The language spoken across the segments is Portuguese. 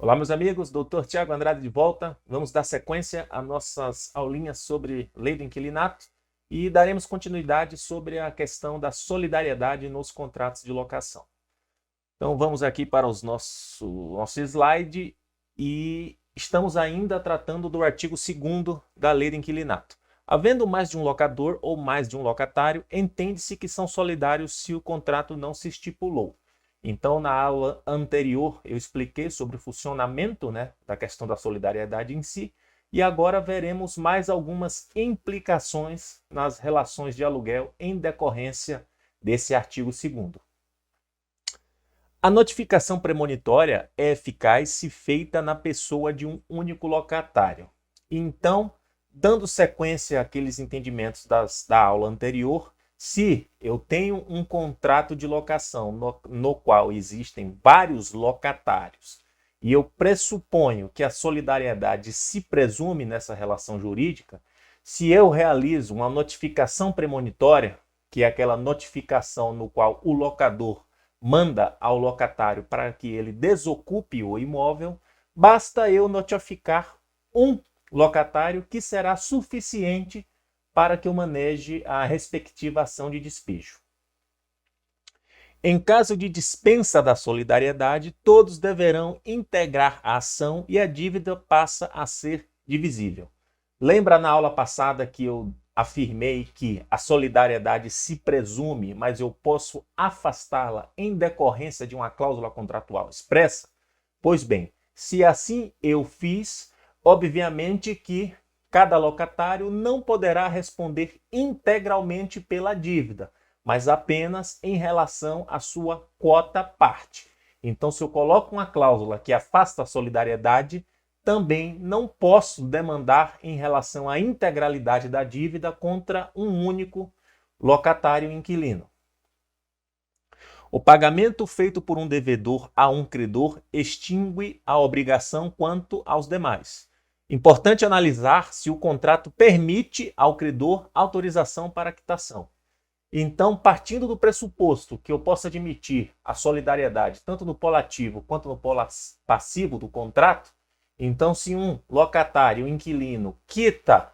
Olá, meus amigos, Dr. Tiago Andrade de volta. Vamos dar sequência às nossas aulinhas sobre lei do inquilinato e daremos continuidade sobre a questão da solidariedade nos contratos de locação. Então, vamos aqui para o nosso slide e estamos ainda tratando do artigo 2º da lei do inquilinato. Havendo mais de um locador ou mais de um locatário, entende-se que são solidários se o contrato não se estipulou. Então, na aula anterior, eu expliquei sobre o funcionamento, da questão da solidariedade em si, e agora veremos mais algumas implicações nas relações de aluguel em decorrência desse artigo 2º. A notificação premonitória é eficaz se feita na pessoa de um único locatário. Então, dando sequência àqueles entendimentos da aula anterior, se eu tenho um contrato de locação no qual existem vários locatários e eu pressuponho que a solidariedade se presume nessa relação jurídica, se eu realizo uma notificação premonitória, que é aquela notificação no qual o locador manda ao locatário para que ele desocupe o imóvel, basta eu notificar um locatário que será suficiente para que eu maneje a respectiva ação de despejo. Em caso de dispensa da solidariedade, todos deverão integrar a ação e a dívida passa a ser divisível. Lembra na aula passada que eu afirmei que a solidariedade se presume, mas eu posso afastá-la em decorrência de uma cláusula contratual expressa? Pois bem, se assim eu fiz, obviamente que cada locatário não poderá responder integralmente pela dívida, mas apenas em relação à sua quota parte. Então, se eu coloco uma cláusula que afasta a solidariedade, também não posso demandar em relação à integralidade da dívida contra um único locatário inquilino. O pagamento feito por um devedor a um credor extingue a obrigação quanto aos demais. Importante analisar se o contrato permite ao credor autorização para a quitação. Então, partindo do pressuposto que eu possa admitir a solidariedade tanto no polo ativo quanto no polo passivo do contrato, então se um locatário, um inquilino, quita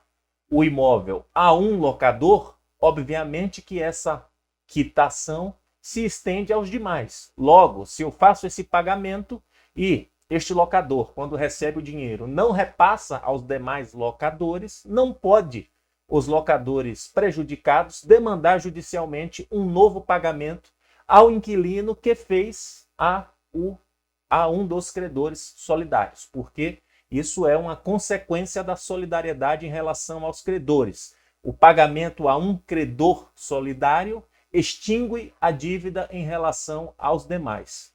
o imóvel a um locador, obviamente que essa quitação se estende aos demais. Logo, se eu faço esse pagamento e este locador, quando recebe o dinheiro, não repassa aos demais locadores, não pode os locadores prejudicados demandar judicialmente um novo pagamento ao inquilino que fez a um dos credores solidários, porque isso é uma consequência da solidariedade em relação aos credores. O pagamento a um credor solidário extingue a dívida em relação aos demais.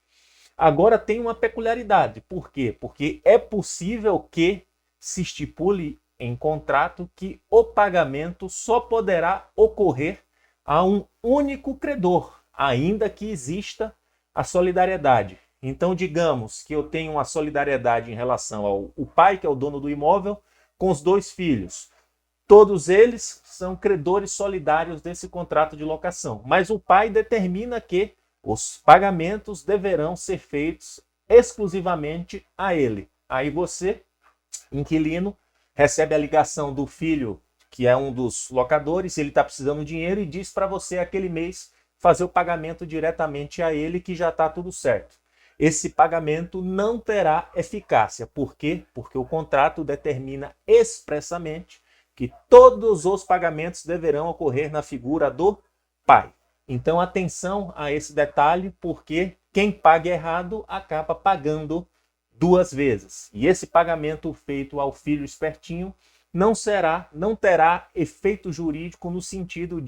Agora tem uma peculiaridade. Por quê? Porque é possível que se estipule em contrato que o pagamento só poderá ocorrer a um único credor, ainda que exista a solidariedade. Então, digamos que eu tenho uma solidariedade em relação ao pai, que é o dono do imóvel, com os dois filhos. Todos eles são credores solidários desse contrato de locação, mas o pai determina que os pagamentos deverão ser feitos exclusivamente a ele. Aí você, inquilino, recebe a ligação do filho, que é um dos locadores, ele está precisando de dinheiro e diz para você aquele mês fazer o pagamento diretamente a ele, que já está tudo certo. Esse pagamento não terá eficácia. Por quê? Porque o contrato determina expressamente que todos os pagamentos deverão ocorrer na figura do pai. Então, atenção a esse detalhe, porque quem paga errado acaba pagando duas vezes. E esse pagamento feito ao filho espertinho não terá efeito jurídico no sentido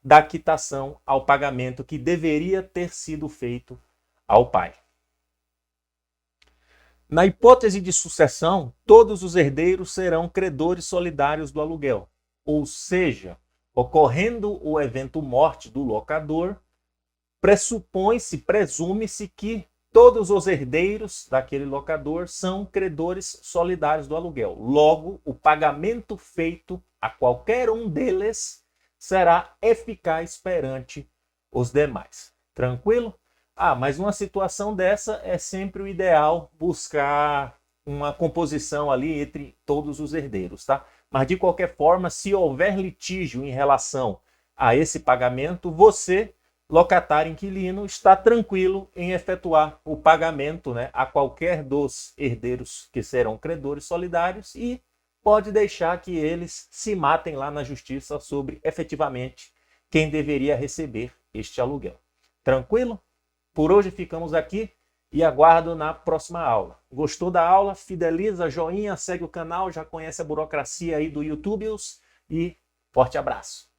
da quitação ao pagamento que deveria ter sido feito ao pai. Na hipótese de sucessão, todos os herdeiros serão credores solidários do aluguel, ou seja, ocorrendo o evento morte do locador, presume-se que todos os herdeiros daquele locador são credores solidários do aluguel. Logo, o pagamento feito a qualquer um deles será eficaz perante os demais. Tranquilo? Mas numa situação dessa é sempre o ideal buscar uma composição ali entre todos os herdeiros, tá? Mas de qualquer forma, se houver litígio em relação a esse pagamento, você, locatário inquilino, está tranquilo em efetuar o pagamento, né, a qualquer dos herdeiros que serão credores solidários e pode deixar que eles se matem lá na justiça sobre efetivamente quem deveria receber este aluguel. Tranquilo? Por hoje ficamos aqui e aguardo na próxima aula. Gostou da aula? Fideliza, joinha, segue o canal, já conhece a burocracia aí do YouTube e forte abraço.